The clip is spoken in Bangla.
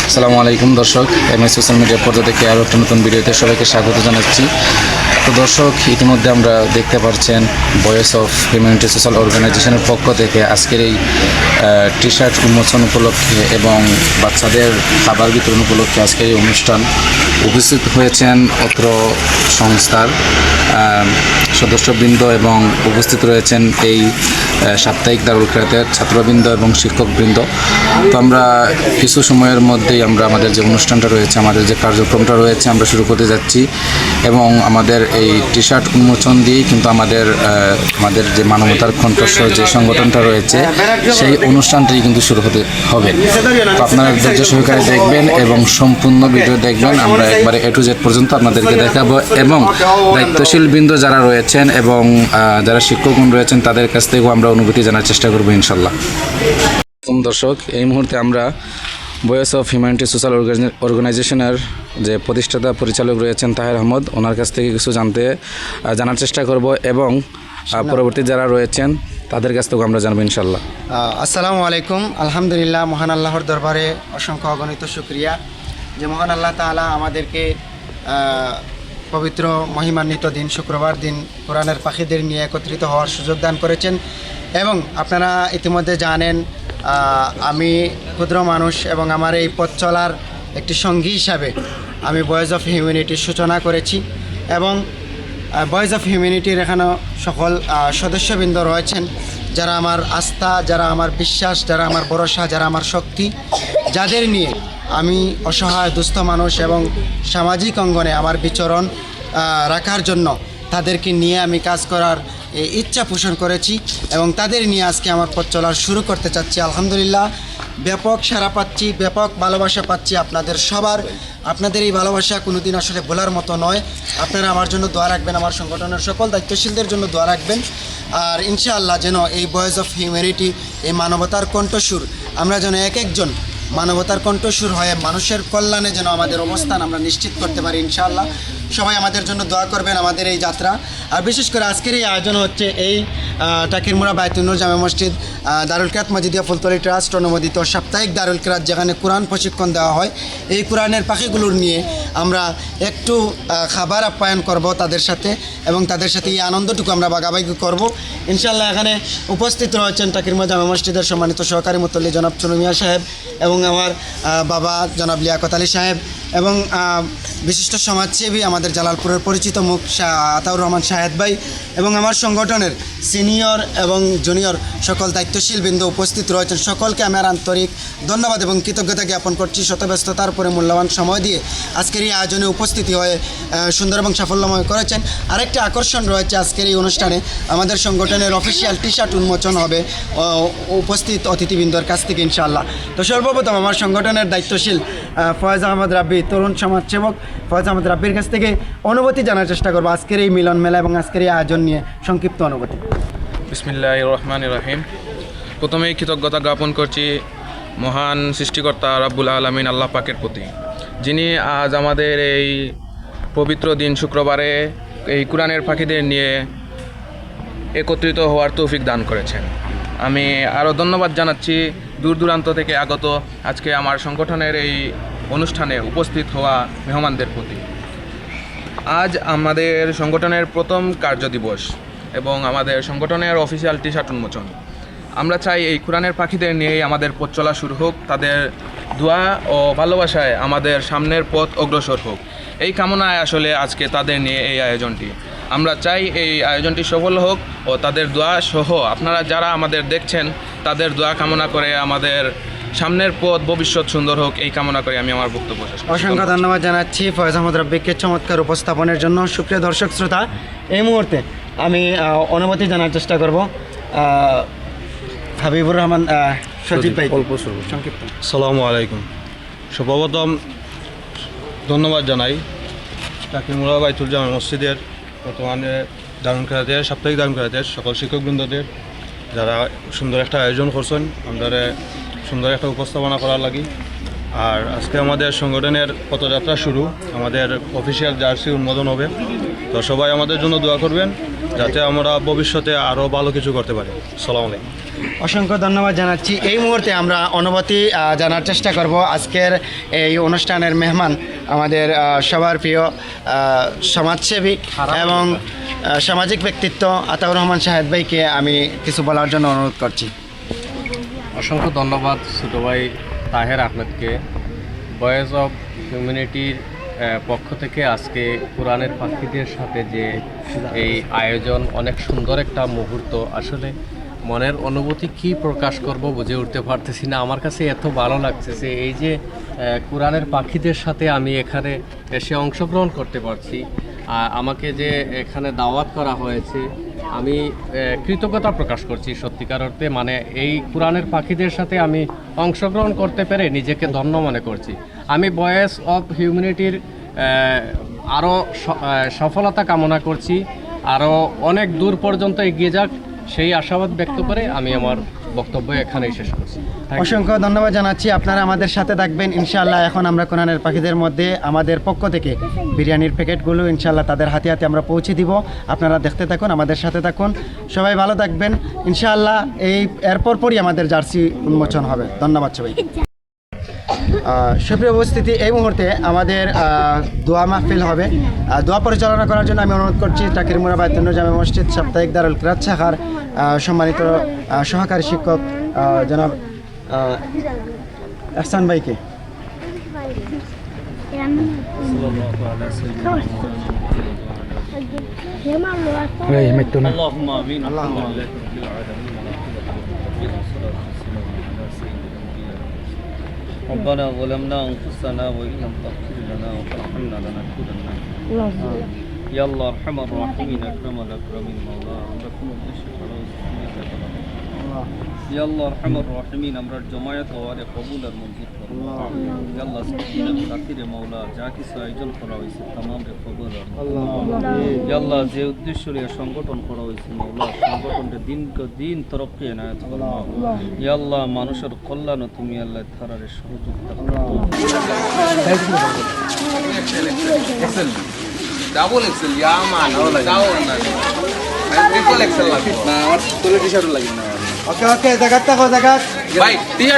আসসালামু আলাইকুম দর্শক, এমএস সোশ্যাল মিডিয়ার পর্দা থেকে আরও একটা নতুন ভিডিওতে সবাইকে স্বাগত জানাচ্ছি। তো দর্শক, ইতিমধ্যে আমরা দেখতে পাচ্ছেন ভয়েস অফ হিউম্যানিটি সোশ্যাল অর্গানাইজেশনের পক্ষ থেকে আজকের এই টি শার্ট উন্মোচন উপলক্ষে এবং বাচ্চাদের খাবার বিতরণ উপলক্ষে আজকের এই অনুষ্ঠান উপস্থিত হয়েছেন অত্র সংস্থার সদস্যবৃন্দ এবং উপস্থিত রয়েছেন এই সাপ্তাহিক দারুল কিরাতের ছাত্রবৃন্দ এবং শিক্ষকবৃন্দ। তো আমরা কিছু সময়ের মধ্যেই আমরা আমাদের যে অনুষ্ঠানটা রয়েছে, আমাদের যে কার্যক্রমটা রয়েছে আমরা শুরু করতে যাচ্ছি এবং আমাদের এই টি শার্ট উন্মোচন দিয়েই কিন্তু আমাদের যে মানবতার কণ্ঠস্বর যে সংগঠনটা রয়েছে সেই অনুষ্ঠানটি কিন্তু শুরু হতে হবে। তো আপনারা ধৈর্য সহকারে দেখবেন এবং সম্পূর্ণ ভিডিও দেখবেন। আমরা একবারে A to Z পর্যন্ত আপনাদেরকে দেখাবো এবং দায়িত্বশীল বৃন্দ যারা রয়েছেন এবং যারা শিক্ষকগণ রয়েছেন তাদের কাছ থেকেও আমরা অনুভূতি জানার চেষ্টা করবো ইনশাল্লাহ। দর্শক, এই মুহূর্তে আমরা ভয়েস অফ হিউম্যানিটি সোশ্যাল অর্গানাইজেশনের যে প্রতিষ্ঠাতা পরিচালক রয়েছেন তাহের আহমদ, ওনার কাছ থেকে কিছু জানার চেষ্টা করব এবং পরবর্তী যারা রয়েছেন তাদের কাছ থেকেও আমরা জানবো ইনশাল্লাহ। আসসালামু আলাইকুম। আলহামদুলিল্লাহ, মহান আল্লাহর দরবারে অসংখ্য অগণিত শুকরিয়া যে মহান আল্লাহ তাআলা আমাদেরকে পবিত্র মহিমান্বিত দিন শুক্রবার দিন কোরআনের পাখিদের নিয়ে একত্রিত হওয়ার সুযোগ দান করেছেন। এবং আপনারা ইতিমধ্যে জানেন আমি ক্ষুদ্র মানুষ এবং আমার এই পথ চলার একটি সঙ্গী হিসাবে আমি ভয়েস অফ হিউম্যানিটির সূচনা করেছি এবং ভয়েস অফ হিউম্যানিটির এখানে সকল সদস্যবৃন্দ রয়েছেন যারা আমার আস্থা, যারা আমার বিশ্বাস, যারা আমার ভরসা, যারা আমার শক্তি, যাদের নিয়ে আমি অসহায় দুস্থ মানুষ এবং সামাজিক অঙ্গনে আমার বিচরণ রাখার জন্য তাদেরকে নিয়ে আমি কাজ করার ইচ্ছা পোষণ করেছি এবং তাদের নিয়ে আজকে আমার পথ চলার শুরু করতে চাচ্ছি। আলহামদুলিল্লাহ, ব্যাপক সাড়া পাচ্ছি, ব্যাপক ভালোবাসা পাচ্ছি আপনাদের সবার। আপনাদের এই ভালোবাসা কোনোদিন আসলে ভোলার মতো নয়। আপনারা আমার জন্য দোয়া রাখবেন, আমার সংগঠনের সকল দায়িত্বশীলদের জন্য দোয়া রাখবেন। আর ইনশাআল্লাহ যেন এই ভয়েস অফ হিউম্যানিটি, এই মানবতার কণ্ঠস্বর, আমরা যেন এক একজন মানবতার কণ্ঠস্বর হয়ে মানুষের কল্যাণে যেন আমাদের অবস্থান আমরা নিশ্চিত করতে পারি ইনশাআল্লাহ। সবাই আমাদের জন্য দোয়া করবেন আমাদের এই যাত্রা। আর বিশেষ করে আজকের এই আয়োজন হচ্ছে এই টাকিরমুড়া বায়তুন নূর জামে মসজিদ দারুল কিরাত মজিদিয়া ফুলতলি ট্রাস্ট অনুমোদিত সাপ্তাহিক দারুল কিরাত, যেখানে কোরআন প্রশিক্ষণ দেওয়া হয়। এই কোরআনের পাখিগুলোর নিয়ে আমরা একটু খাবার আপ্যায়ন করব তাদের সাথে এবং তাদের সাথে এই আনন্দটুকু আমরা ভাগাভাগি করব ইনশাআল্লাহ। এখানে উপস্থিত রয়েছেন টাকিরমুড়া জামে মসজিদের সম্মানিত সহকারী মুতল্লি জনাব চুনু মিয়া সাহেব এবং আমার বাবা জনাব লিয়াকত আলী সাহেব এবং বিশিষ্ট সমাজসেবী আমাদের জালালপুরের পরিচিত মুখ আতাউর রহমান শাহেদ ভাই এবং আমার সংগঠনের সিনিয়র এবং জুনিয়র সকল দায়িত্বশীল বৃন্দ উপস্থিত রয়েছেন। সকলকে আমার আন্তরিক ধন্যবাদ এবং কৃতজ্ঞতা জ্ঞাপন করছি শতব্যস্ততার পরে মূল্যবান সময় দিয়ে আজকের এই আয়োজনে উপস্থিতি হয়ে সুন্দর এবং সাফল্যময় করেছেন। আরেকটি আকর্ষণ রয়েছে আজকের এই অনুষ্ঠানে, আমাদের সংগঠনের অফিসিয়াল টি শার্ট উন্মোচন হবে উপস্থিত অতিথিবৃন্দর কাছ থেকে ইনশাআল্লাহ। তো সর্বপ্রথম আমার সংগঠনের দায়িত্বশীল ফয়েজ আহমদ রাব্বি, তরুণ সমাজসেবক ফয়েজ আহমদ রাব্বির কাছ থেকে অনুভূতি জানার চেষ্টা করবো আজকের এই মিলন মেলা এবং আজকের এই আয়োজন নিয়ে সংক্ষিপ্ত অনুভূতি। বিসমিল্লাহির রহমানির রহিম। প্রথমেই কৃতজ্ঞতা জ্ঞাপন করছি মহান সৃষ্টিকর্তা রাব্বুল আলামিন আল্লাহ পাকের প্রতি, যিনি আজ আমাদের এই পবিত্র দিন শুক্রবারে এই কোরআনের পাখিদের নিয়ে একত্রিত হওয়ার তৌফিক দান করেছেন। আমি আরও ধন্যবাদ জানাচ্ছি দূর দূরান্ত থেকে আগত আজকে আমার সংগঠনের এই অনুষ্ঠানে উপস্থিত হওয়া মেহমানদের প্রতি। আজ আমাদের সংগঠনের প্রথম কার্যদিবস এবং আমাদের সংগঠনের অফিসিয়াল টি শার্ট উন্মোচন। আমরা চাই এই কোরআনের পাখিদের নিয়েই আমাদের পথ চলা শুরু হোক, তাদের দোয়া ও ভালোবাসায় আমাদের সামনের পথ অগ্রসর হোক, এই কামনায় আসলে আজকে তাদের নিয়ে এই আয়োজনটি। আমরা চাই এই আয়োজনটি সফল হোক ও তাদের দোয়া সহ আপনারা যারা আমাদের দেখছেন তাদের দোয়া কামনা করে আমাদের সামনের পথ ভবিষ্যৎ সুন্দর হোক, এই কামনা করে আমি আমার বক্তব্য শেষ করছি। অসংখ্য ধন্যবাদ জানাচ্ছি ফয়েজ আহমদ রাব্বিকে চমৎকার উপস্থাপনের জন্য। সুপ্রিয় দর্শক শ্রোতা, এই মুহূর্তে আমি অনুমতি জানার চেষ্টা করব হাবিবুর রহমান সজীব ভাই, সংক্ষিপ্ত। আসসালামু আলাইকুম। সর্বপ্রথম ধন্যবাদ জানাই টাকিরমুড়া বায়তুল জামে মসজিদের বর্তমানে দারুল কিরাতের সাপ্তাহিক দারুল কিরাতের সকল শিক্ষকবৃন্দদের যারা সুন্দর একটা আয়োজন করছেন, আমাদের সুন্দর একটা উপস্থাপনা করার লাগি। আর আজকে আমাদের সংগঠনের পথযাত্রা শুরু, আমাদের অফিসিয়াল জার্সি উন্মোচন হবে। তো সবাই আমাদের জন্য দোয়া করবেন যাতে আমরা ভবিষ্যতে আরও ভালো কিছু করতে পারি। আসসালামু আলাইকুম। অসংখ্য ধন্যবাদ জানাচ্ছি। এই মুহূর্তে আমরা অনুভূতি জানার চেষ্টা করব আজকের এই অনুষ্ঠানের মেহমান আমাদের সবার প্রিয় সমাজসেবী এবং সামাজিক ব্যক্তিত্ব আতাউর রহমান শাহেদ ভাইকে আমি কিছু বলার জন্য অনুরোধ করছি। অসংখ্য ধন্যবাদ ছোটো ভাই তাহের আহমেদকে। ভয়েস অফ হিউম্যানিটির পক্ষ থেকে আজকে কোরআনের পাখিদের সাথে যে এই আয়োজন, অনেক সুন্দর একটা মুহূর্ত। আসলে মনের অনুভূতি কি প্রকাশ করব বুঝে উঠতে পারতেছি না। আমার কাছে এত ভালো লাগতেছে এই যে কোরআনের পাখিদের সাথে আমি এখানে এসে অংশগ্রহণ করতে পারছি। আমাকে যে এখানে দাওয়াত করা হয়েছে, আমি কৃতজ্ঞতা প্রকাশ করছি সত্যিকার অর্থে। মানে এই কোরআনের পাখিদের সাথে আমি অংশগ্রহণ করতে পেরে নিজেকে ধন্য মনে করছি। আমি ভয়েস অফ হিউম্যানিটির আরও সফলতা কামনা করছি, আরও অনেক দূর পর্যন্ত এগিয়ে যাক সেই আশাবাদ ব্যক্ত করে আমি আমার বক্তব্য এখানেই শেষ করছি। অসংখ্য ধন্যবাদ জানাচ্ছি। আপনারা আমাদের সাথে থাকবেন ইনশাআল্লাহ। এখন আমরা কোরআনের পাখিদের মধ্যে আমাদের পক্ষ থেকে বিরিয়ানির প্যাকেটগুলো ইনশাআল্লাহ তাদের হাতে হাতে আমরা পৌঁছে দিব। আপনারা দেখতে থাকুন, আমাদের সাথে থাকুন, সবাই ভালো থাকবেন ইনশাআল্লাহ। এরপর পরই আমাদের জার্সি উন্মোচন হবে। ধন্যবাদ সবাই। সুপ্রিয় উপস্থিতি, এই মুহূর্তে আমাদের দোয়া মাহফিল হবে। দোয়া পরিচালনা করার জন্য আমি অনুরোধ করছি টাকির মুরা বাইতুন্নুর জামে মসজিদ সাপ্তাহিক দারুল কিরাত শাখার সম্মানিত সহকারী শিক্ষক জনাব এহসান ভাইকে। ربنا ظلمنا أنفسنا وإن لم تغفر لنا وترحمنا لنكونن من الخاسرين يا الله أرحم الراحمين أكرم الأكرمين مولا ربكم يا الله أرحم الراحمين أمر الجماعة وعلى قبول المنزل يا الله سكينة فقير مولا جاكي سايجن করা হইছে तमाम রে কবুল يا الله যে উদ্দেশ্যে সংগঠন করা হইছে مولا সংগঠনের দিন তরক্কি এনায়েত করো يا الله মানুষের কল্যাণ তুমি আল্লাহ তাআলার সহযোগিতা করো এক্সেল ডাবল এক্সেল ইয়া মান ডাবল না ট্রিপল এক্সেল লাগবে না, আমার তোলে টি-শার্ট লাগে না। ওকে জায়গা থাকো জায়গা ভাই টি-শার্ট